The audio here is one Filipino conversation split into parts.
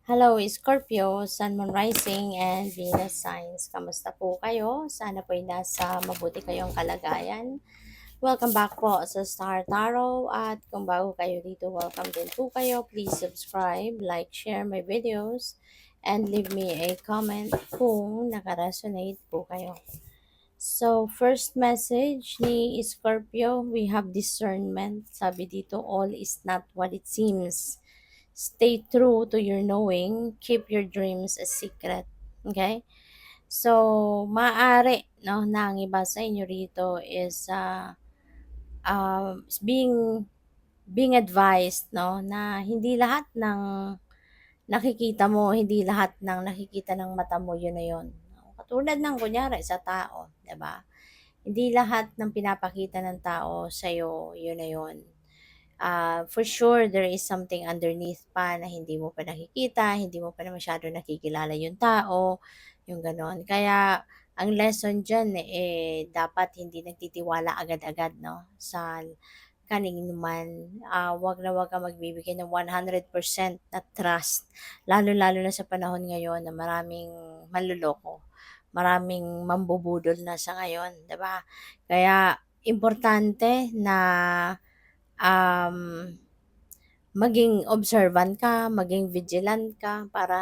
Hello, Scorpio, Sun, Moon Rising, and Venus Signs. Kamusta po kayo? Sana po'y nasa mabuti kayong kalagayan. Welcome back po sa Star Tarot. At kung bago kayo dito, welcome din po kayo. Please subscribe, like, share my videos, and leave me a comment kung nakaresonate po kayo. So, first message ni Scorpio, we have discernment. Sabi dito, all is not what it seems. Stay true to your knowing. Keep your dreams a secret. Okay? So, maaari, no, na ang iba sa inyo rito is being advised, no, na hindi lahat ng nakikita mo, hindi lahat ng nakikita ng mata mo, yun na yun. Katulad ng kunyari sa tao, 'di ba? Hindi lahat ng pinapakita ng tao sa'yo, yun na yun. For sure, there is something underneath pa na hindi mo pa nakikita, hindi mo pa na masyado nakikilala yung tao, yung ganon. Kaya, ang lesson dyan, dapat hindi nagtitiwala agad-agad, no? Sa kanino man, wag na wag kang magbibigay ng 100% na trust. Lalo-lalo na sa panahon ngayon na maraming manloloko, maraming mambubudol na sa ngayon, 'di ba? Kaya importante na um, maging observant ka, maging vigilant ka para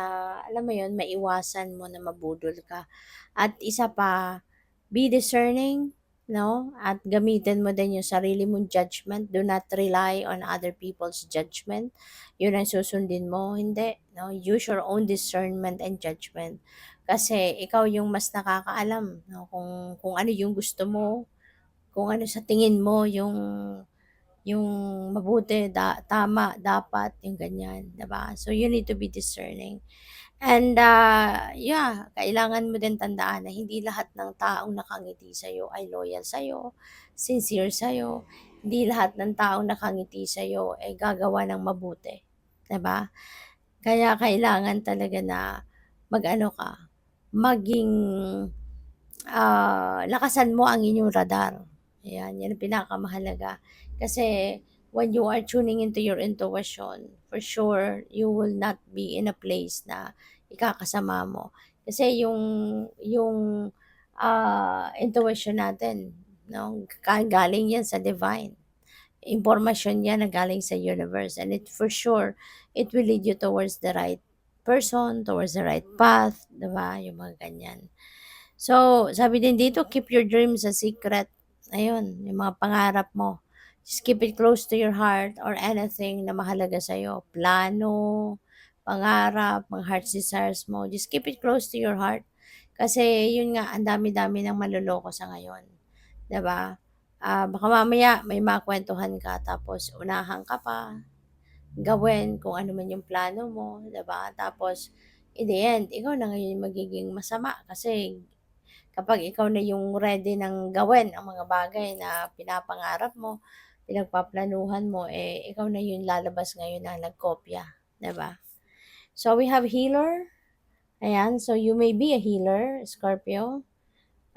alam mo 'yun, maiwasan mo na mabudol ka. At isa pa, be discerning, no? At gamitin mo din yung sarili mong judgment. Do not rely on other people's judgment. Yun ang susundin mo. Hindi, no? Use your own discernment and judgment. Kasi ikaw yung mas nakakaalam, no? Kung ano yung gusto mo, kung ano sa tingin mo yung mabuti, tama, dapat, yung ganyan, 'di ba? So you need to be discerning. And yeah, kailangan mo din tandaan na hindi lahat ng taong nakangiti sa iyo ay loyal sa iyo, sincere sa iyo. Hindi lahat ng taong nakangiti sa iyo ay gagawa ng mabuti, 'di ba? Kaya kailangan talaga na mag-ano ka, maging lakasan mo ang inyong radar. Ayan, yan ang pinakamahalaga. Kasi when you are tuning into your intuition, for sure, you will not be in a place na ikakasama mo. Kasi yung intuition natin, no, galing yan sa divine. Impormasyon yan na galing sa universe. And it for sure, it will lead you towards the right person, towards the right path, diba? Yung mga ganyan. So, sabi din dito, keep your dreams a secret. Ayun, yung mga pangarap mo. Just keep it close to your heart or anything na mahalaga sa'yo. Plano, pangarap, mga heart desires mo. Just keep it close to your heart. Kasi yun nga, ang dami-dami ng maluloko sa ngayon. 'Di ba? Baka mamaya may makwentuhan ka tapos unahan ka pa, gawin kung ano man yung plano mo, 'di ba? Tapos, in the end, ikaw na ngayon yung magiging masama kasi kapag ikaw na yung ready ng gawin ang mga bagay na pinapangarap mo, pinagpaplanuhan mo, ikaw na yung lalabas ngayon na nagkopya, 'di ba? So we have healer. Ayan, so you may be a healer, Scorpio.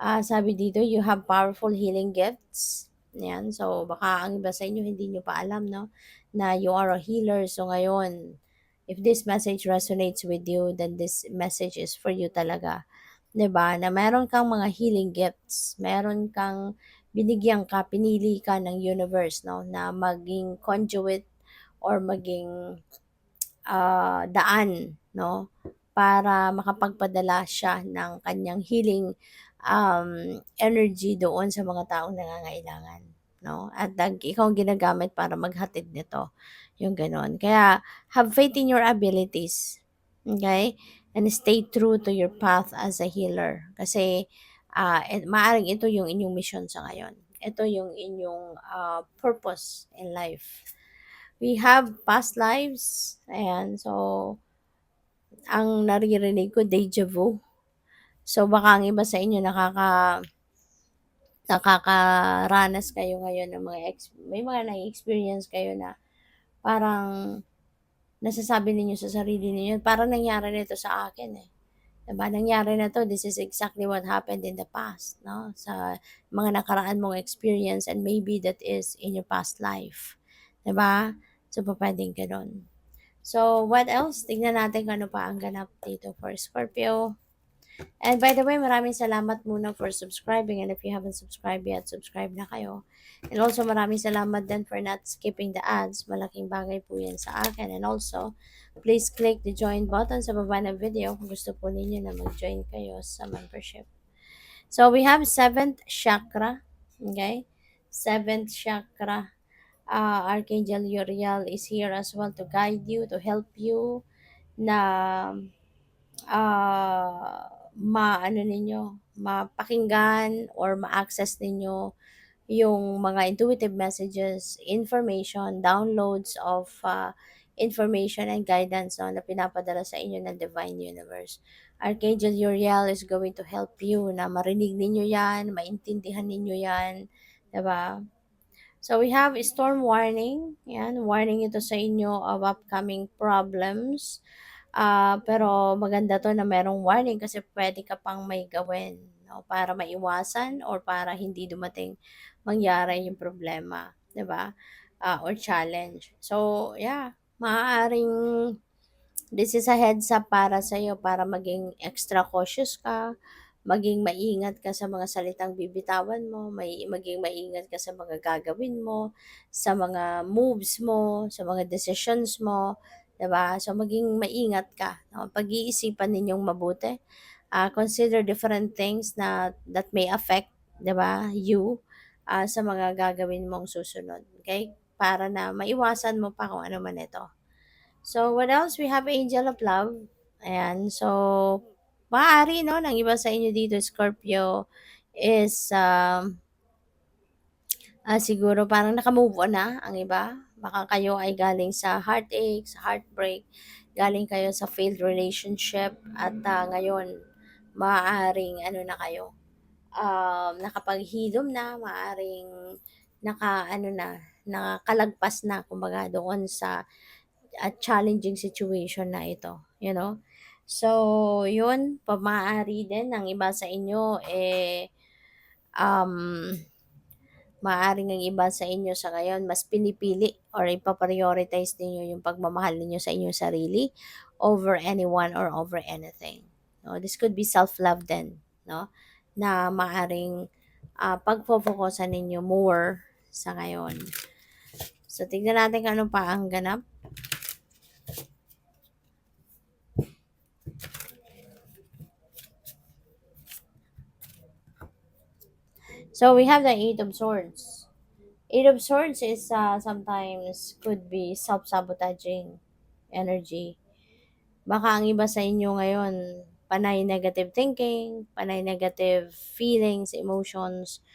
Sabi dito, you have powerful healing gifts. Ayan, so baka ang iba sa inyo hindi nyo pa alam, no, na you are a healer. So ngayon, if this message resonates with you, then this message is for you talaga. 'Di ba? Na meron kang mga healing gifts, meron kang binigyan ka, pinili ka ng universe, no, na maging conduit or maging daan, no, para makapagpadala siya ng kanyang healing energy doon sa mga taong nangangailangan, no? At ikaw ang ginagamit para maghatid nito, yung gano'n. Kaya have faith in your abilities, okay? And stay true to your path as a healer. Kasi maaring ito yung inyong mission sa ngayon. Ito yung inyong purpose in life. We have past lives. Ayan, so ang naririnig ko, deja vu. So baka ang iba sa inyo nakakaranas kayo ngayon ng may mga na-experience kayo na parang nasasabi ninyo sa sarili ninyo, parang nangyari nito sa akin eh. Diba? Nangyari na to, this is exactly what happened in the past, no? Sa mga nakaraan mong experience and maybe that is in your past life. Diba? So, pwedeng ganun. So, what else? Tignan natin kung ano pa ang ganap dito for Scorpio. And by the way, maraming salamat muna for subscribing. And if you haven't subscribed yet, subscribe na kayo. And also, maraming salamat din for not skipping the ads. Malaking bagay po yan sa akin. And also, please click the join button sa baba ng video kung gusto po ninyo na mag-join kayo sa membership. So, we have 7th chakra. Okay? 7th chakra. Archangel Uriel is here as well to guide you, to help you na maano ninyo, mapakinggan or ma-access ninyo yung mga intuitive messages, information, downloads of information and guidance no, na pinapadala sa inyo ng Divine Universe. Archangel Uriel is going to help you na marinig ninyo yan, maintindihan ninyo yan, diba? So we have storm warning. Yan, warning ito sa inyo of upcoming problems. Pero maganda to na merong warning kasi pwede ka pang may gawin, no, para maiwasan or para hindi dumating mangyari yung problema, 'di ba? Or challenge. So, yeah, maaaring this is a heads up para sa iyo para maging extra cautious ka, maging maingat ka sa mga salitang bibitawan mo, maging maingat ka sa mga gagawin mo, sa mga moves mo, sa mga decisions mo, 'di ba? So maging maingat ka, no? Pag-iisipan ninyong mabuti. Consider different things na that may affect, 'di ba, you sa mga gagawin mong susunod. Okay? Para na maiwasan mo pa kung ano man ito. So, what else? We have Angel of Love. Ayan. So, maaari, no, ng iba sa inyo dito, Scorpio, is, siguro parang nakamove on na ang iba. Baka kayo ay galing sa heartache, sa heartbreak, galing kayo sa failed relationship, at ngayon, maaaring, ano na kayo, nakapaghilom na, maaaring, ano na, nakakalagpas na, kumbaga, doon sa challenging situation na ito, you know. So, yun, pamaari din ng iba sa inyo, um, maaaring ang iba sa inyo sa ngayon, mas pinipili or ipaprioritize ninyo yung pagmamahal ninyo sa inyong sarili over anyone or over anything. No? This could be self-love din, no? Na maaaring pagpo-focusan ninyo more sa ngayon. So, tignan natin kung ano pa ang ganap. So, we have the Eight of Swords. Eight of Swords is sometimes could be self-sabotaging energy. Baka ang iba sa inyo ngayon, panay negative thinking, panay negative feelings, emotions,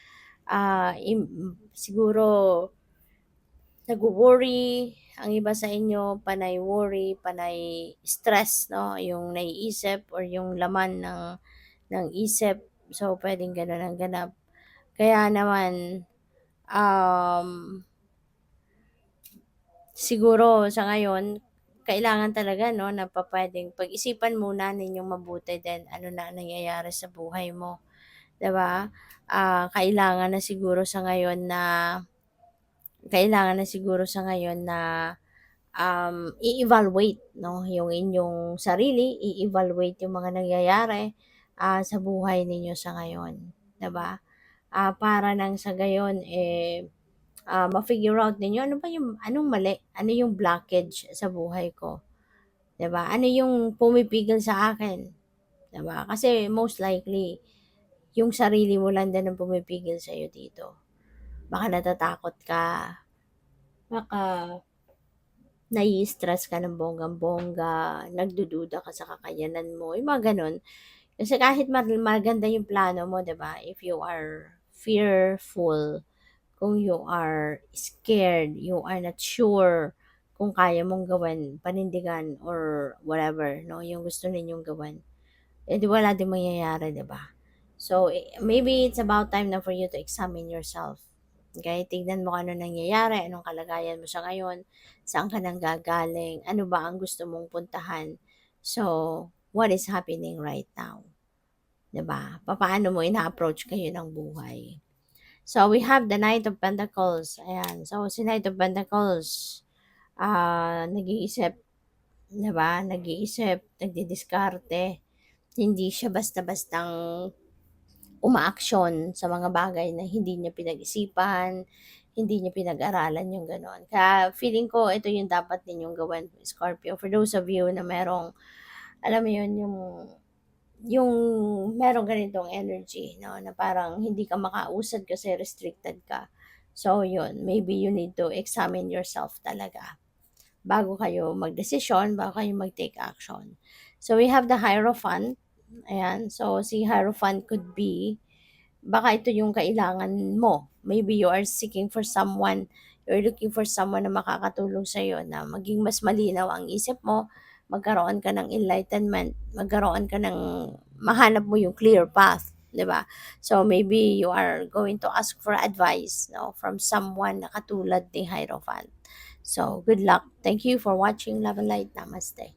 siguro nag-worry, ang iba sa inyo, panay worry, panay stress, no? Yung naiisip or yung laman ng isip. So, pwedeng ganun ang ganap. Kaya naman, um, siguro sa ngayon, kailangan talaga, no, na pupuwedeng pag-isipan muna ninyong mabuti din ano na ang nangyayari sa buhay mo, 'di ba? Kailangan na siguro sa ngayon na i-evaluate, 'no, yung inyong sarili, i-evaluate yung mga nangyayari, sa buhay ninyo sa ngayon, 'di ba? Para nang sa gayon, ma-figure out ninyo ano ba yung anong mali, ano yung blockage sa buhay ko, 'di ba? Ano yung pumipigil sa akin, 'di ba? Kasi most likely, yung sarili mo lang din ang pumipigil sa'yo dito. Baka natatakot ka, baka nai-stress ka ng bonggang-bongga, nagdududa ka sa kakayanan mo, yung mga gano'n. Kasi kahit maganda yung plano mo, 'di ba? If you are fearful, kung you are scared, you are not sure kung kaya mong gawin, panindigan or whatever, no, yung gusto ninyong gawin, di wala din mangyayari, di ba? So, maybe it's about time na for you to examine yourself. Okay? Tignan mo ano nangyayari, anong kalagayan mo sa ngayon, saan ka nang gagaling, ano ba ang gusto mong puntahan. So, what is happening right now? 'Di ba? Papaano mo ina-approach kayo ng buhay? So, we have the Knight of Pentacles. Ayan. So, si Knight of Pentacles, nag-iisip, 'di ba? Nag-iisip, nagdidiskarte, hindi siya basta-bastang umaaksyon sa mga bagay na hindi niya pinag-isipan, hindi niya pinag-aralan yung gano'n. Kaya feeling ko ito yung dapat ninyong gawin, Scorpio. For those of you na merong, alam mo yun, yung merong ganitong energy, no, na parang hindi ka makausad kasi restricted ka. So, yun, maybe you need to examine yourself talaga bago kayo magdesisyon, bago kayo mag-take action. So, we have the Hierophant. Ayan. So, si Hierophant could be, baka ito yung kailangan mo. Maybe you are seeking for someone, you're looking for someone na makakatulong sa'yo na maging mas malinaw ang isip mo, magkaroon ka ng enlightenment, magkaroon ka ng, mahanap mo yung clear path, 'di ba? So maybe you are going to ask for advice, no, from someone na katulad ni Hierophant. So good luck. Thank you for watching Love and Light. Namaste.